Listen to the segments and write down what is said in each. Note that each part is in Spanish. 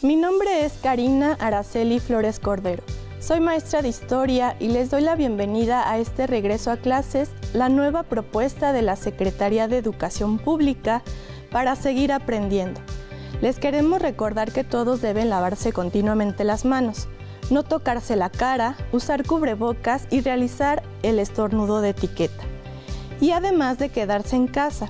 Mi nombre es Karina Araceli Flores Cordero. Soy maestra de Historia y les doy la bienvenida a este regreso a clases, la nueva propuesta de la Secretaría de Educación Pública para seguir aprendiendo. Les queremos recordar que todos deben lavarse continuamente las manos, no tocarse la cara, usar cubrebocas y realizar el estornudo de etiqueta. Y además de quedarse en casa.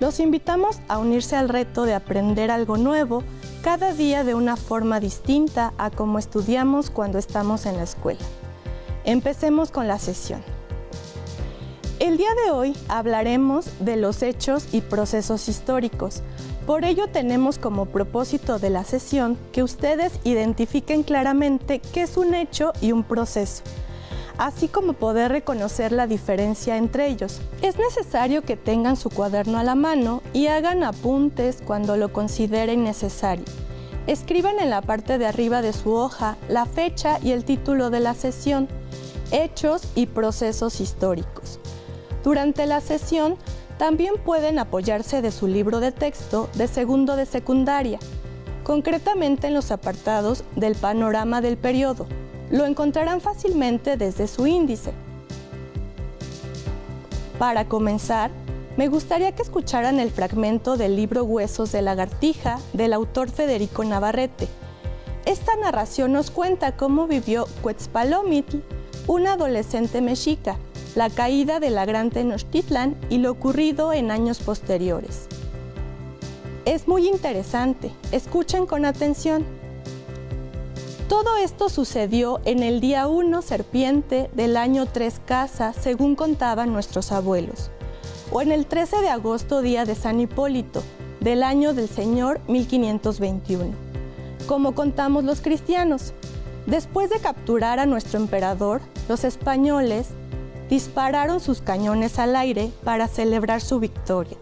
Los invitamos a unirse al reto de aprender algo nuevo cada día de una forma distinta a como estudiamos cuando estamos en la escuela. Empecemos con la sesión. El día de hoy hablaremos de los hechos y procesos históricos. Por ello tenemos como propósito de la sesión que ustedes identifiquen claramente qué es un hecho y un proceso, así como poder reconocer la diferencia entre ellos. Es necesario que tengan su cuaderno a la mano y hagan apuntes cuando lo consideren necesario. Escriban en la parte de arriba de su hoja la fecha y el título de la sesión, hechos y procesos históricos. Durante la sesión, también pueden apoyarse de su libro de texto de segundo de secundaria, concretamente en los apartados del panorama del periodo. Lo encontrarán fácilmente desde su índice. Para comenzar, me gustaría que escucharan el fragmento del libro Huesos de lagartija del autor Federico Navarrete. Esta narración nos cuenta cómo vivió Quetzalcóatl, un adolescente mexica, la caída de la gran Tenochtitlan y lo ocurrido en años posteriores. Es muy interesante, escuchen con atención. Todo esto sucedió en el día 1 serpiente del año 3 Casa, según contaban nuestros abuelos, o en el 13 de agosto, día de San Hipólito, del año del Señor 1521, como contamos los cristianos. Después de capturar a nuestro emperador, los españoles dispararon sus cañones al aire para celebrar su victoria.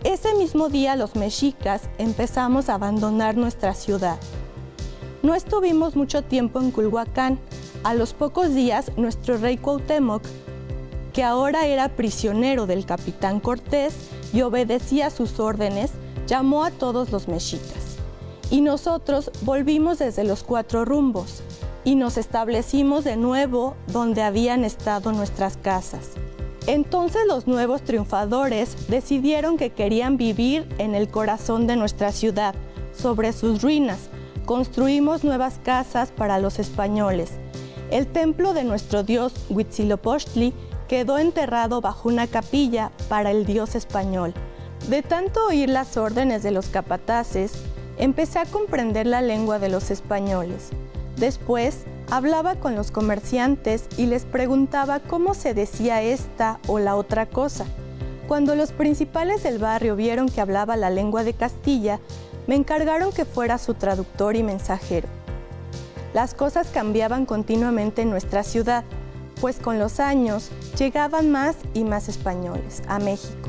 Ese mismo día los mexicas empezamos a abandonar nuestra ciudad. No estuvimos mucho tiempo en Culhuacán. A los pocos días, nuestro rey Cuauhtémoc, que ahora era prisionero del capitán Cortés y obedecía sus órdenes, llamó a todos los mexicas. Y nosotros volvimos desde los 4 rumbos y nos establecimos de nuevo donde habían estado nuestras casas. Entonces los nuevos triunfadores decidieron que querían vivir en el corazón de nuestra ciudad, sobre sus ruinas. Construimos nuevas casas para los españoles. El templo de nuestro dios Huitzilopochtli quedó enterrado bajo una capilla para el dios español. De tanto oír las órdenes de los capataces, empecé a comprender la lengua de los españoles. Después, hablaba con los comerciantes y les preguntaba cómo se decía esta o la otra cosa. Cuando los principales del barrio vieron que hablaba la lengua de Castilla, me encargaron que fuera su traductor y mensajero. Las cosas cambiaban continuamente en nuestra ciudad, pues con los años llegaban más y más españoles a México.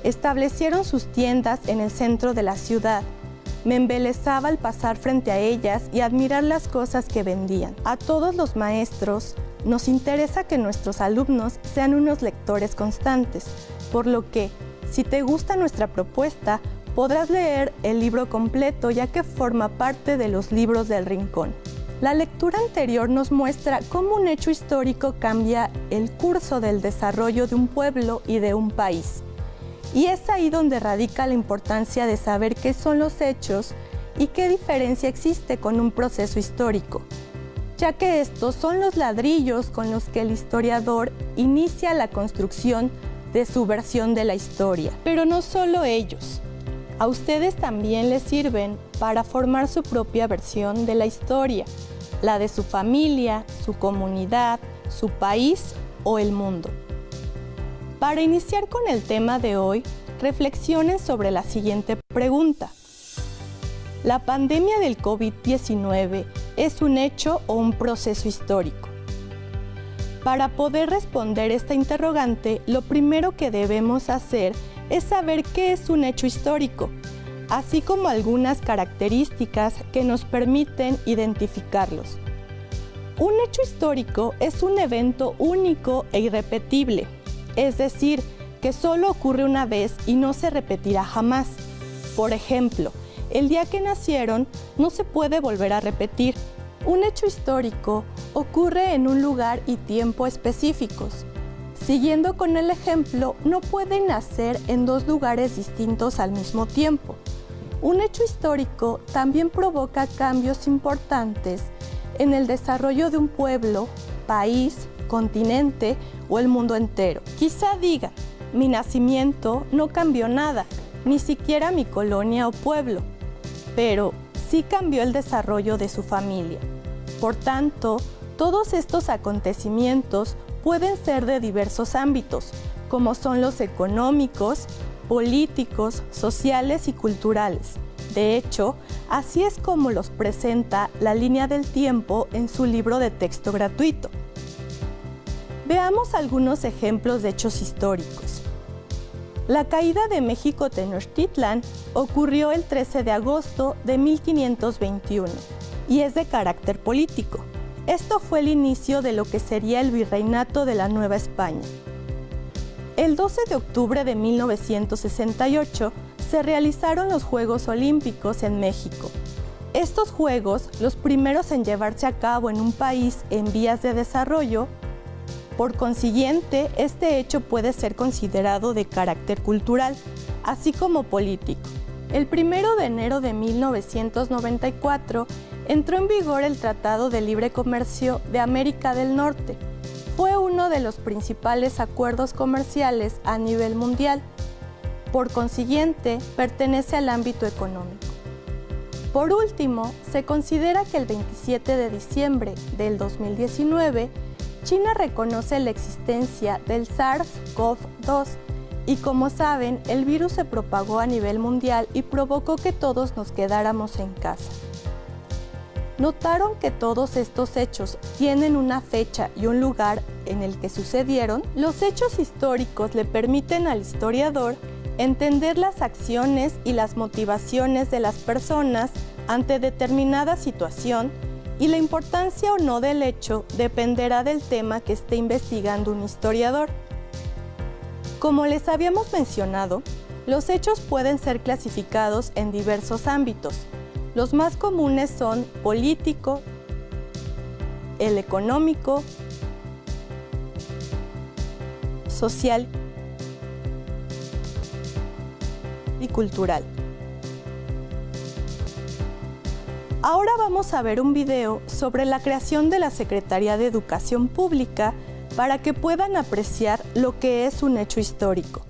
Establecieron sus tiendas en el centro de la ciudad. Me embelesaba al pasar frente a ellas y admirar las cosas que vendían. A todos los maestros nos interesa que nuestros alumnos sean unos lectores constantes, por lo que, si te gusta nuestra propuesta, podrás leer el libro completo ya que forma parte de los libros del Rincón. La lectura anterior nos muestra cómo un hecho histórico cambia el curso del desarrollo de un pueblo y de un país. Y es ahí donde radica la importancia de saber qué son los hechos y qué diferencia existe con un proceso histórico, ya que estos son los ladrillos con los que el historiador inicia la construcción de su versión de la historia. Pero no solo ellos. A ustedes también les sirven para formar su propia versión de la historia, la de su familia, su comunidad, su país o el mundo. Para iniciar con el tema de hoy, reflexionen sobre la siguiente pregunta. ¿La pandemia del COVID-19 es un hecho o un proceso histórico? Para poder responder esta interrogante, lo primero que debemos hacer es saber qué es un hecho histórico, así como algunas características que nos permiten identificarlos. Un hecho histórico es un evento único e irrepetible, es decir, que solo ocurre una vez y no se repetirá jamás. Por ejemplo, El día que nacieron no se puede volver a repetir. Un hecho histórico ocurre en un lugar y tiempo específicos. Siguiendo con el ejemplo, no pueden nacer en dos lugares distintos al mismo tiempo. Un hecho histórico también provoca cambios importantes en el desarrollo de un pueblo, país, continente o el mundo entero. Quizá digan, mi nacimiento no cambió nada, ni siquiera mi colonia o pueblo, pero sí cambió el desarrollo de su familia. Por tanto, todos estos acontecimientos pueden ser de diversos ámbitos, como son los económicos, políticos, sociales y culturales. De hecho, así es como los presenta La Línea del Tiempo en su libro de texto gratuito. Veamos algunos ejemplos de hechos históricos. La caída de México Tenochtitlan ocurrió el 13 de agosto de 1521 y es de carácter político. Esto fue el inicio de lo que sería el virreinato de la Nueva España. El 12 de octubre de 1968 se realizaron los Juegos Olímpicos en México. Estos Juegos, los primeros en llevarse a cabo en un país en vías de desarrollo, por consiguiente, este hecho puede ser considerado de carácter cultural, así como político. El 1 de enero de 1994 entró en vigor el Tratado de Libre Comercio de América del Norte. Fue uno de los principales acuerdos comerciales a nivel mundial. Por consiguiente, pertenece al ámbito económico. Por último, se considera que el 27 de diciembre del 2019, China reconoce la existencia del SARS-CoV-2 y, como saben, el virus se propagó a nivel mundial y provocó que todos nos quedáramos en casa. ¿Notaron que todos estos hechos tienen una fecha y un lugar en el que sucedieron? Los hechos históricos le permiten al historiador entender las acciones y las motivaciones de las personas ante determinada situación, y la importancia o no del hecho dependerá del tema que esté investigando un historiador. Como les habíamos mencionado, los hechos pueden ser clasificados en diversos ámbitos. Los más comunes son político, el económico, social y cultural. Ahora vamos a ver un video sobre la creación de la Secretaría de Educación Pública para que puedan apreciar lo que es un hecho histórico.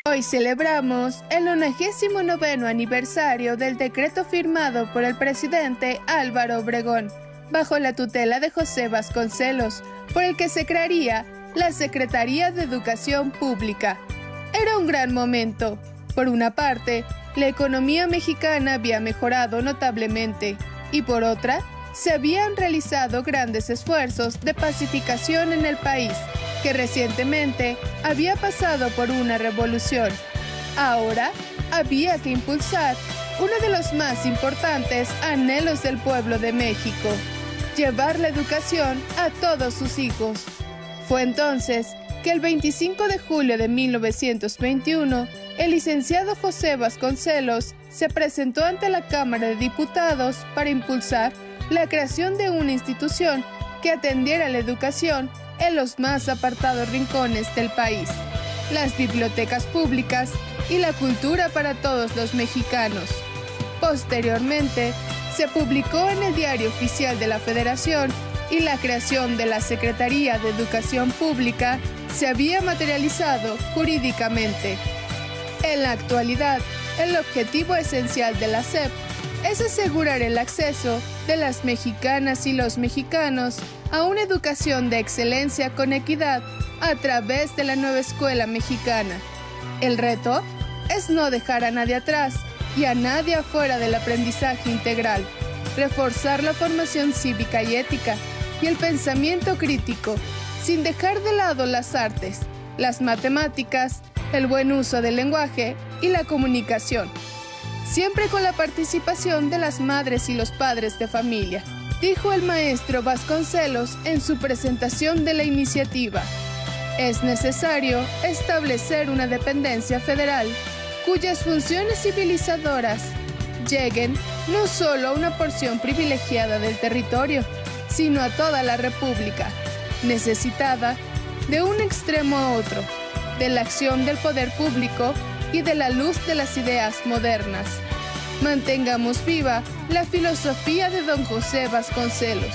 Hoy celebramos el 99º aniversario del decreto firmado por el presidente Álvaro Obregón, bajo la tutela de José Vasconcelos, por el que se crearía la Secretaría de Educación Pública. Era un gran momento. Por una parte, la economía mexicana había mejorado notablemente y por otra, se habían realizado grandes esfuerzos de pacificación en el país, que recientemente había pasado por una revolución. Ahora, había que impulsar uno de los más importantes anhelos del pueblo de México: llevar la educación a todos sus hijos. Fue entonces que el 25 de julio de 1921, el licenciado José Vasconcelos se presentó ante la Cámara de Diputados para impulsar la creación de una institución que atendiera la educación en los más apartados rincones del país, las bibliotecas públicas y la cultura para todos los mexicanos. Posteriormente, se publicó en el Diario Oficial de la Federación y la creación de la Secretaría de Educación Pública se había materializado jurídicamente. En la actualidad, el objetivo esencial de la SEP es asegurar el acceso de las mexicanas y los mexicanos a una educación de excelencia con equidad a través de la nueva escuela mexicana. El reto es no dejar a nadie atrás y a nadie afuera del aprendizaje integral, reforzar la formación cívica y ética y el pensamiento crítico, sin dejar de lado las artes, las matemáticas, el buen uso del lenguaje y la comunicación, siempre con la participación de las madres y los padres de familia, dijo el maestro Vasconcelos en su presentación de la iniciativa. Es necesario establecer una dependencia federal cuyas funciones civilizadoras lleguen no solo a una porción privilegiada del territorio, sino a toda la República, necesitada de un extremo a otro, de la acción del poder público y de la luz de las ideas modernas. Mantengamos viva la filosofía de don José Vasconcelos,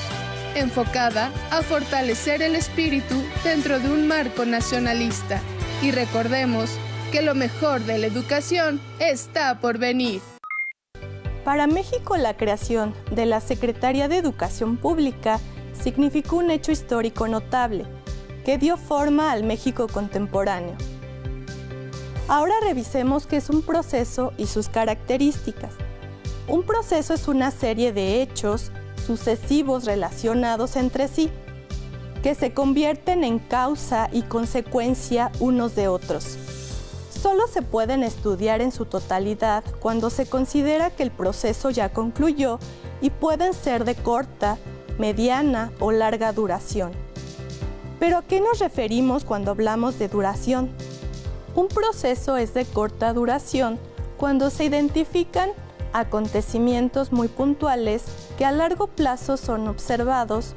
enfocada a fortalecer el espíritu dentro de un marco nacionalista. Y recordemos que lo mejor de la educación está por venir. Para México, la creación de la Secretaría de Educación Pública significó un hecho histórico notable que dio forma al México contemporáneo. Ahora revisemos qué es un proceso y sus características. Un proceso es una serie de hechos sucesivos relacionados entre sí, que se convierten en causa y consecuencia unos de otros. Solo se pueden estudiar en su totalidad cuando se considera que el proceso ya concluyó y pueden ser de corta, mediana o larga duración. ¿Pero a qué nos referimos cuando hablamos de duración? Un proceso es de corta duración cuando se identifican acontecimientos muy puntuales que a largo plazo son observados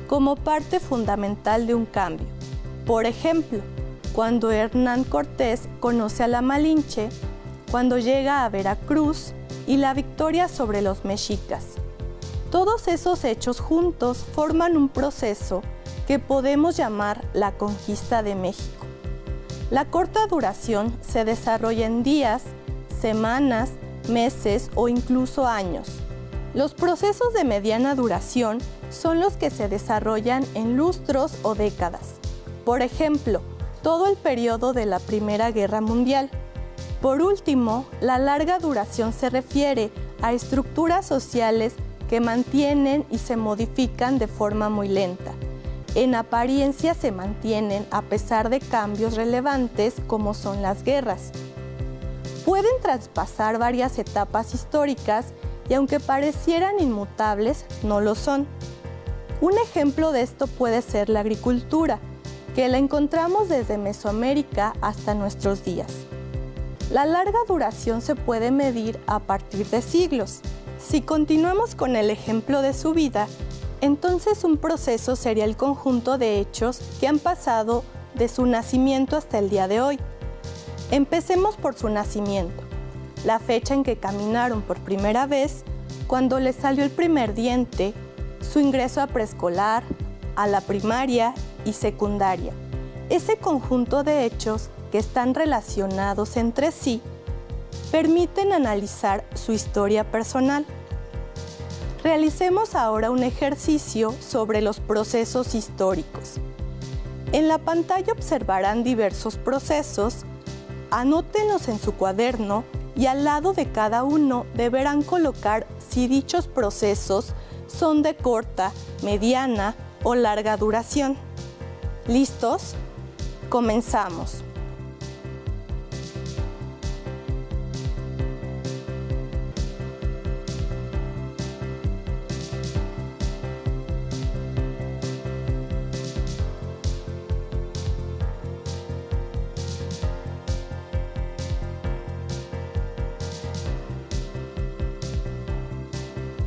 como parte fundamental de un cambio. Por ejemplo, cuando Hernán Cortés conoce a la Malinche, cuando llega a Veracruz y la victoria sobre los mexicas. Todos esos hechos juntos forman un proceso que podemos llamar la conquista de México. La corta duración se desarrolla en días, semanas, meses o incluso años. Los procesos de mediana duración son los que se desarrollan en lustros o décadas. Por ejemplo, todo el periodo de la Primera Guerra Mundial. Por último, la larga duración se refiere a estructuras sociales que mantienen y se modifican de forma muy lenta. En apariencia se mantienen a pesar de cambios relevantes como son las guerras. Pueden traspasar varias etapas históricas y aunque parecieran inmutables, no lo son. Un ejemplo de esto puede ser la agricultura, que la encontramos desde Mesoamérica hasta nuestros días. La larga duración se puede medir a partir de siglos. Si continuamos con el ejemplo de su vida, entonces un proceso sería el conjunto de hechos que han pasado de su nacimiento hasta el día de hoy. Empecemos por su nacimiento, la fecha en que caminaron por primera vez, cuando les salió el primer diente, su ingreso a preescolar, a la primaria y secundaria. Ese conjunto de hechos que están relacionados entre sí permiten analizar su historia personal. Realicemos ahora un ejercicio sobre los procesos históricos. En la pantalla observarán diversos procesos. Anótenlos en su cuaderno y al lado de cada uno deberán colocar si dichos procesos son de corta, mediana o larga duración. ¿Listos? Comenzamos.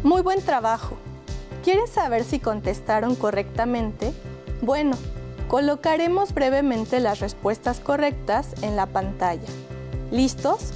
Muy buen trabajo. ¿Quieres saber si contestaron correctamente? Bueno, colocaremos brevemente las respuestas correctas en la pantalla. ¿Listos?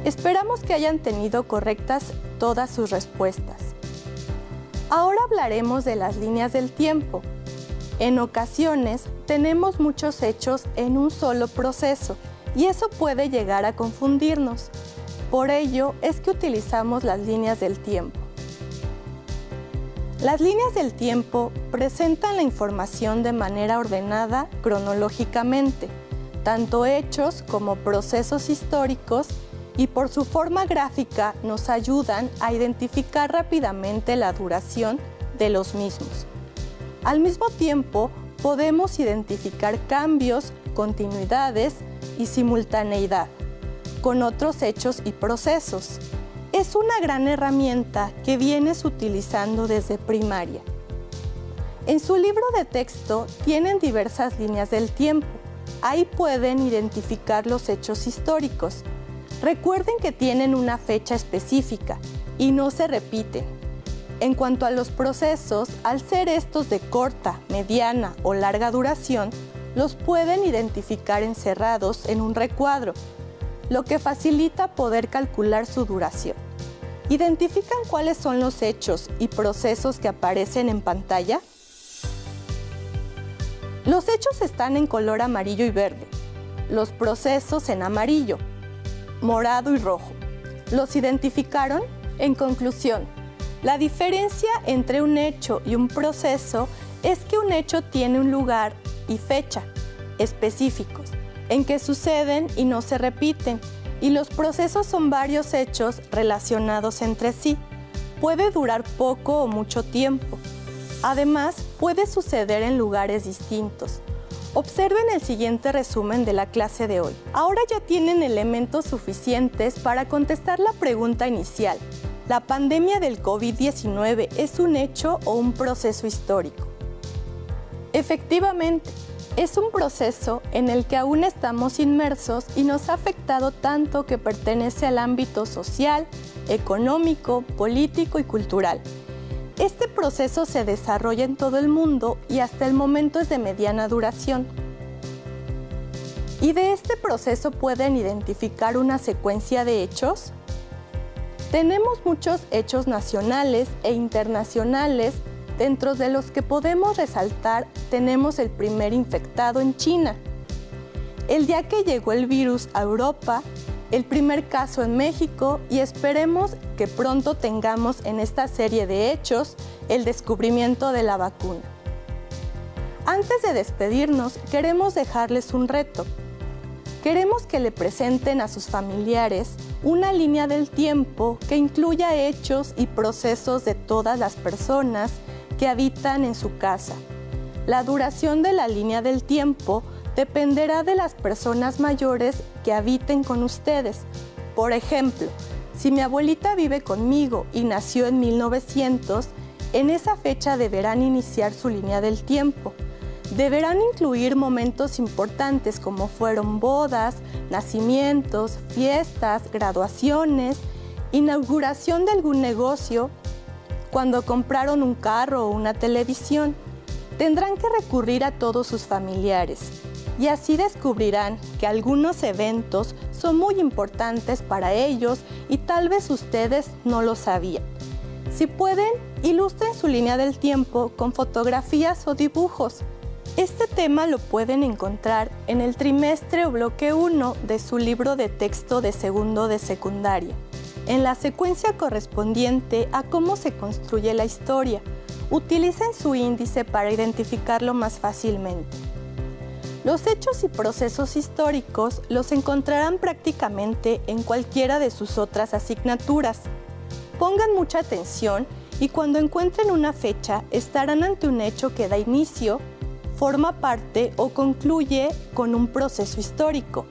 Esperamos que hayan tenido correctas todas sus respuestas. Ahora hablaremos de las líneas del tiempo. En ocasiones tenemos muchos hechos en un solo proceso y eso puede llegar a confundirnos. Por ello es que utilizamos las líneas del tiempo. Las líneas del tiempo presentan la información de manera ordenada cronológicamente, tanto hechos como procesos históricos, y por su forma gráfica nos ayudan a identificar rápidamente la duración de los mismos. Al mismo tiempo, podemos identificar cambios, continuidades y simultaneidad con otros hechos y procesos. Es una gran herramienta que vienes utilizando desde primaria. En su libro de texto tienen diversas líneas del tiempo. Ahí pueden identificar los hechos históricos. Recuerden que tienen una fecha específica y no se repiten. En cuanto a los procesos, al ser estos de corta, mediana o larga duración, los pueden identificar encerrados en un recuadro, lo que facilita poder calcular su duración. ¿Identifican cuáles son los hechos y procesos que aparecen en pantalla? Los hechos están en color amarillo y verde, los procesos en amarillo, morado y rojo. ¿Los identificaron? En conclusión, la diferencia entre un hecho y un proceso es que un hecho tiene un lugar y fecha específicos en que suceden y no se repiten, y los procesos son varios hechos relacionados entre sí. Puede durar poco o mucho tiempo. Además, puede suceder en lugares distintos. Observen el siguiente resumen de la clase de hoy. Ahora ya tienen elementos suficientes para contestar la pregunta inicial. ¿La pandemia del COVID-19 es un hecho o un proceso histórico? Efectivamente, es un proceso en el que aún estamos inmersos y nos ha afectado tanto que pertenece al ámbito social, económico, político y cultural. Este proceso se desarrolla en todo el mundo y hasta el momento es de mediana duración. ¿Y de este proceso pueden identificar una secuencia de hechos? Tenemos muchos hechos nacionales e internacionales. Dentro de los que podemos resaltar, tenemos el primer infectado en China, el día que llegó el virus a Europa, el primer caso en México y esperemos que pronto tengamos en esta serie de hechos el descubrimiento de la vacuna. Antes de despedirnos, queremos dejarles un reto. Queremos que le presenten a sus familiares una línea del tiempo que incluya hechos y procesos de todas las personas que habitan en su casa. La duración de la línea del tiempo dependerá de las personas mayores que habiten con ustedes. Por ejemplo, si mi abuelita vive conmigo y nació en 1900, en esa fecha deberán iniciar su línea del tiempo. Deberán incluir momentos importantes como fueron bodas, nacimientos, fiestas, graduaciones, inauguración de algún negocio, cuando compraron un carro o una televisión. Tendrán que recurrir a todos sus familiares y así descubrirán que algunos eventos son muy importantes para ellos y tal vez ustedes no lo sabían. Si pueden, ilustren su línea del tiempo con fotografías o dibujos. Este tema lo pueden encontrar en el trimestre o bloque 1 de su libro de texto de segundo de secundaria, en la secuencia correspondiente a cómo se construye la historia. Utilicen su índice para identificarlo más fácilmente. Los hechos y procesos históricos los encontrarán prácticamente en cualquiera de sus otras asignaturas. Pongan mucha atención y cuando encuentren una fecha estarán ante un hecho que da inicio, forma parte o concluye con un proceso histórico.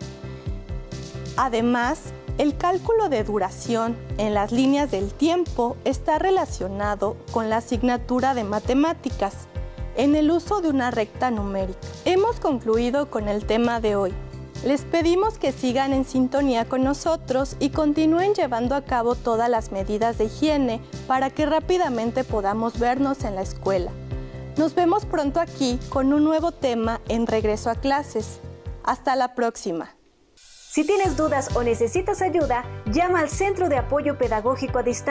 Además, el cálculo de duración en las líneas del tiempo está relacionado con la asignatura de matemáticas, en el uso de una recta numérica. Hemos concluido con el tema de hoy. Les pedimos que sigan en sintonía con nosotros y continúen llevando a cabo todas las medidas de higiene para que rápidamente podamos vernos en la escuela. Nos vemos pronto aquí con un nuevo tema en Regreso a Clases. Hasta la próxima. Si tienes dudas o necesitas ayuda, llama al Centro de Apoyo Pedagógico a Distancia.